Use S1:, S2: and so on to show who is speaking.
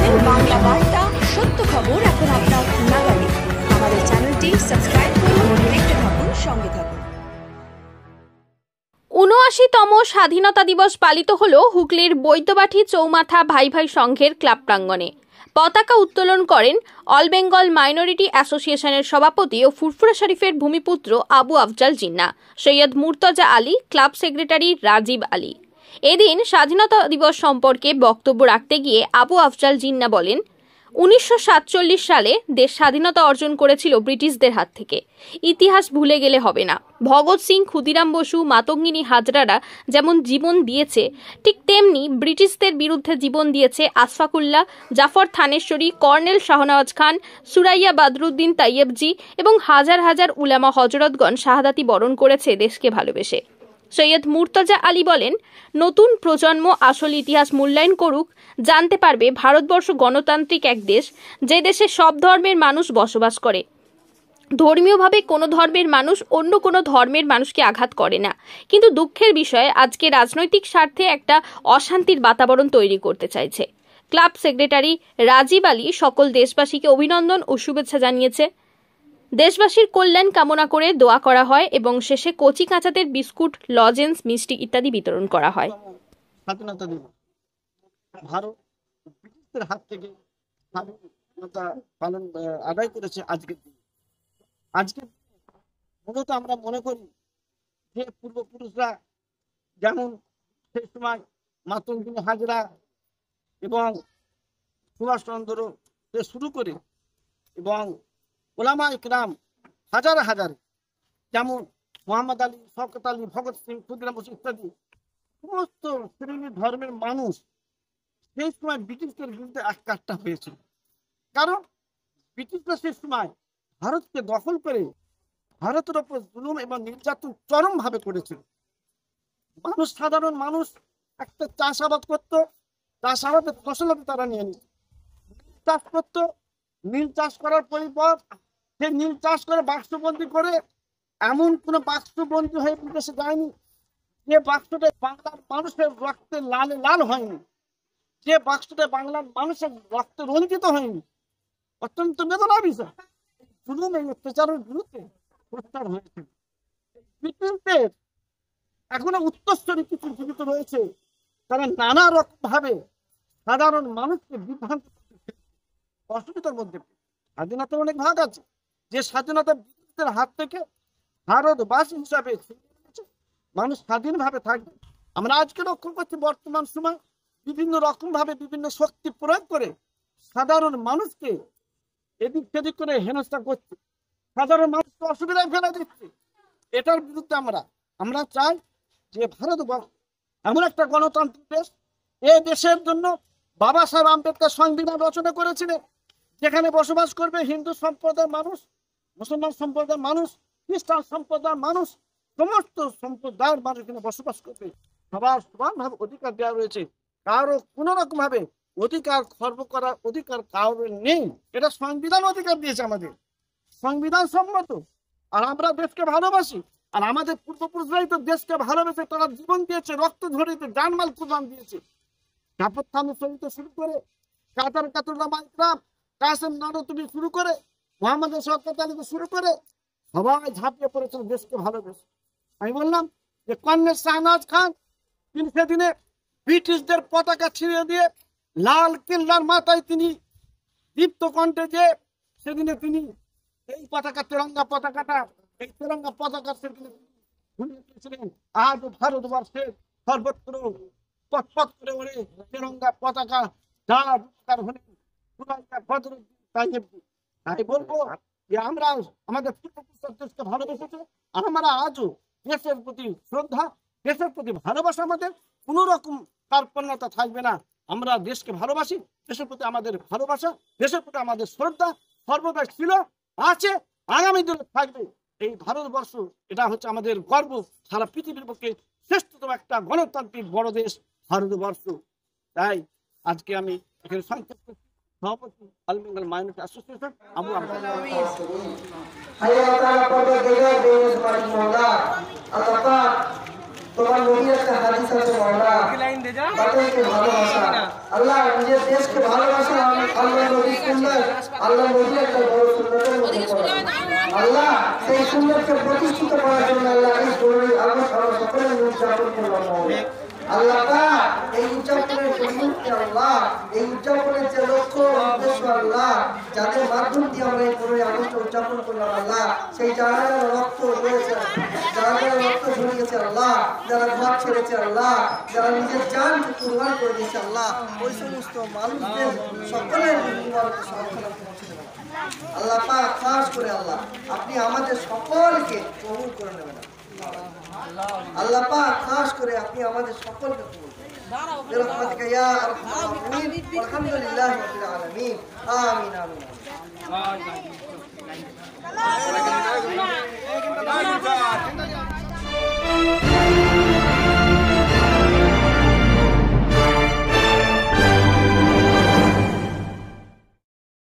S1: দেখছেন বাংলা বার্তা, সত্য খবর এখন আপনার নাগালে। আমাদের চ্যানেলটি সাবস্ক্রাইব করুন, দেখতে থাকুন, সঙ্গে থাকুন।
S2: ৭৯তম স্বাধীনতা দিবস পালিত হল হুগলির বৈদ্যবাটি চৌমাথা ভাই ভাই সংঘের ক্লাব প্রাঙ্গণে। পতাকা উত্তোলন করেন অল বেঙ্গল মাইনরিটি অ্যাসোসিয়েশনের সভাপতি ও ফুরফুরা শরীফের ভূমিপুত্র আবু আফজাল জিন্নাহ, সৈয়দ মুর্তজা আলী, ক্লাব সেক্রেটারি রাজীব আলী। এদিন স্বাধীনতা দিবস সম্পর্কে বক্তব্য রাখতে গিয়ে আবু আফজাল জিন্নাহ বলেন, ১৯৪৭ সালে দেশ স্বাধীনতা অর্জন করেছিল ব্রিটিশদের হাত থেকে। ইতিহাস ভুলে গেলে হবে না। ভগৎ সিং, ক্ষুদিরাম বসু, মাতঙ্গিনী হাজরারা যেমন জীবন দিয়েছে, ঠিক তেমনি ব্রিটিশদের বিরুদ্ধে জীবন দিয়েছে আশফাকুল্লাহ, জাফর থানেশ্বরী, কর্নেল শাহনওয়াজ খান, সুরাইয়া বাদরুদ্দিন তাইয়েবজি এবং হাজার হাজার উলামা হজরতগণ শাহাদাতি বরণ করেছে দেশকে ভালোবেসে। সৈয়দ মুর্তজা আলী বলেন, নতুন প্রজন্ম আসল ইতিহাস মূল্যায়ন করুক, জানতে পারবে ভারতবর্ষ গণতান্ত্রিক এক দেশ, যে দেশে সব ধর্মের মানুষ বসবাস করে। ধর্মীয়ভাবে কোনো ধর্মের মানুষ অন্য কোনো ধর্মের মানুষকে আঘাত করে না। কিন্তু দুঃখের বিষয়, আজকে রাজনৈতিক স্বার্থে একটা অশান্তির বাতাবরণ তৈরি করতে চাইছে। ক্লাব সেক্রেটারি রাজীব আলী সকল দেশবাসীকে অভিনন্দন ও শুভেচ্ছা জানিয়েছে। দেশবাসীর কল্যাণ কামনা করে দোয়া করা হয় এবং শেষে কচি কাঁচাদের বিস্কুট, লজেন্স, মিষ্টি ইত্যাদি বিতরণ করা হয়।
S3: স্বাধীনতা দিবস ভারত ব্রিটিশদের হাত থেকে স্বাধীনতা পালন আদায় করেছে আজকের দিনে। আজকের মূলত আমরা মনে করি যে পূর্বপুরুষরা যেমন সেই সময় মাতঙ্গিনী হাজরা এবং সুভাষচন্দ্র শুরু করে এবং ওলামা ইকরাম হাজার হাজার, যেমন মোহাম্মদ আলী, শওকত আলী, ভগৎ সিং, ক্ষুদিরাম বসু ইত্যাদি সমস্ত শ্রেণীর ধর্মের মানুষ সেই সময় ব্রিটিশদের বিরুদ্ধে একটা হয়েছিল। কারণ ব্রিটিশরা সেই সময় ভারতকে দখল করে ভারতের ওপর জুলুম এবং নির্যাতন চরমভাবে করেছিল। মানুষ, সাধারণ মানুষ একটা চাষাবাদ করতো, চাষাবাদের ফসল তারা নিয়ে নিত, চাষ করতো, নীল চাষ করার পরিপর সে নীল চাষ করে বাক্সবন্দি করে এমন কোনো বাক্সবন্দি হয়ে বিদেশে যায়নি যে বাক্সটা বাংলার মানুষের রক্তে লালে লাল হয়নি, যে বাক্সটা বাংলার মানুষের রক্তে রঞ্জিত হয়নি। অত্যন্ত বেদনার বিষয়, জুলুম এই অত্যাচারের বিরুদ্ধে প্রচার হয়েছে। ব্রিটিশদের এখনো উত্তরস্বরী কিছু জীবিত রয়েছে, তারা নানা রকম ভাবে সাধারণ মানুষকে বিভ্রান্ত অসুবিধার মধ্যে। স্বাধীনতার অনেক ভাগ আছে, যে স্বাধীনতা ব্রিটিশদের হাত থেকে ভারতবাসী হিসাবে মানুষ স্বাধীনভাবে থাকবে। আমরা আজকে লক্ষ্য করছি বর্তমান সময় বিভিন্ন রকম ভাবে বিভিন্ন শক্তি প্রয়োগ করে সাধারণ মানুষকে এদিক সেদিক করে হেনস্থা করছে, সাধারণ মানুষকে অসুবিধায় ফেলে দিচ্ছে। এটার বিরুদ্ধে আমরা চাই যে ভারতবর্ষ এমন একটা গণতান্ত্রিক দেশ, এই দেশের জন্য বাবা সাহেব আম্বেদকর সংবিধান রচনা করেছিলেন, যেখানে বসবাস করবে হিন্দু সম্প্রদায়ের মানুষ, মুসলমান সম্প্রদায়ের মানুষ, খ্রিস্টান সম্প্রদায়ের মানুষ, সমস্ত সম্প্রদায়ের মানুষ এখানে বসবাস করবে। সবার সমানভাবে অধিকার দেওয়া রয়েছে, কারো কোন রকম ভাবে অধিকার খর্ব করার অধিকার কারোর নেই। এটা সংবিধান অধিকার দিয়েছে আমাদের, সংবিধান সম্মত। আর আমরা দেশকে ভালোবাসি, আর আমাদের পূর্বপুরুষরাই তো দেশকে ভালোবেসে তারা জীবন দিয়েছে, রক্ত ঝরিয়েছে, জানমাল কুরবান দিয়েছে। জাফর থানেশ্বরী শুরু করে কাতার কাতুল্লাহ ইকরাম, কাসেম নানতুবি শুরু করে মোহাম্মদ শওকত আলী শুরু করে সবাই ঝাঁপিয়ে পড়েছিল দেশকে ভালোবেসে। আমি বললাম যে কর্নেল শাহনওয়াজ খান তিনি সেদিনে ব্রিটিশদের পতাকা ছিঁড়ে দিয়ে লাল কেল্লার মাথায় তিনি দীপ্ত কণ্ঠে যে সেদিনে তিনি এই পতাকা, তেরঙ্গা পতাকাটা, এই তেরঙ্গা পতাকা সেদিনে ছিলেন। আজ ভারতবর্ষের সর্বত্র পথ করে ওড়ে তেরঙ্গা পতাকা, যার রূপকার হলেন সুরাইয়া বাদরুদ্দিন তাইয়েবজি। তাই বলবো যে আমরা আমাদের পূর্বপুরুষরা দেশকে ভালোবেসেছে, আর আমরা আজও দেশের প্রতি শ্রদ্ধা, দেশের প্রতি ভালোবাসা, আমাদের কোন রকম কার্পণ্যতা থাকবে না। আমরা দেশকে ভালোবাসি, দেশের প্রতি আমাদের ভালোবাসা, দেশের প্রতি আমাদের শ্রদ্ধা সর্বদা ছিল, আছে, আগামী দিনে থাকবে। এই ভারতবর্ষ এটা হচ্ছে আমাদের গর্ব, সারা পৃথিবীর পক্ষে শ্রেষ্ঠতম একটা গণতান্ত্রিক বড় দেশ ভারতবর্ষ। তাই আজকে আমি এখানে সংক্ষিপ্ত সভাপতি all Bengal minority association Abu Afzal.
S4: তোমার নবীর একটা হাদিস আছে, মাওলা আল্লাহ নিজের দেশকে ভালোবাসা সুন্নাত আল্লাহ নবী একটা বড় সুন্নাতের মধ্যে পড়ে। আল্লাহ সেই সুন্নাতকে প্রতিষ্ঠিত করার জন্য আল্লাহ এই 15 আগস্ট আমরা সকলে মিলে উদযাপন করলাম মাওলা। আল্লাহ পাক এই উদযাপনের পরিবর্তে আল্লাহ এই উদযাপনের যে লক্ষ্য উদ্দেশ্য আল্লাহ যাদের মাধ্যম দিয়ে আমরা এই 15 আগস্ট উদযাপন করলাম আল্লাহ সেই যারা রক্ত রয়েছে যারা রক্ত ঝরিয়েছে আল্লাহ যারা ঘর ছেড়েছে আল্লাহ যারা নিজের জানকে কুরবান করে দিয়েছে আল্লাহ ওই সমস্ত মানুষদের সকলের পরিবারকে সমাধান পৌঁছে দেবেন আল্লাহ পাক খাস করে আল্লাহ আপনি আমাদের সকলকে কবুল করে নেবেন আল্লাহ পাক খাস করে আপনি আমাদের সকলকে কবুল করুন برحمتك يا ارحم الراحمين والحمد لله رب العالمين آمين آمين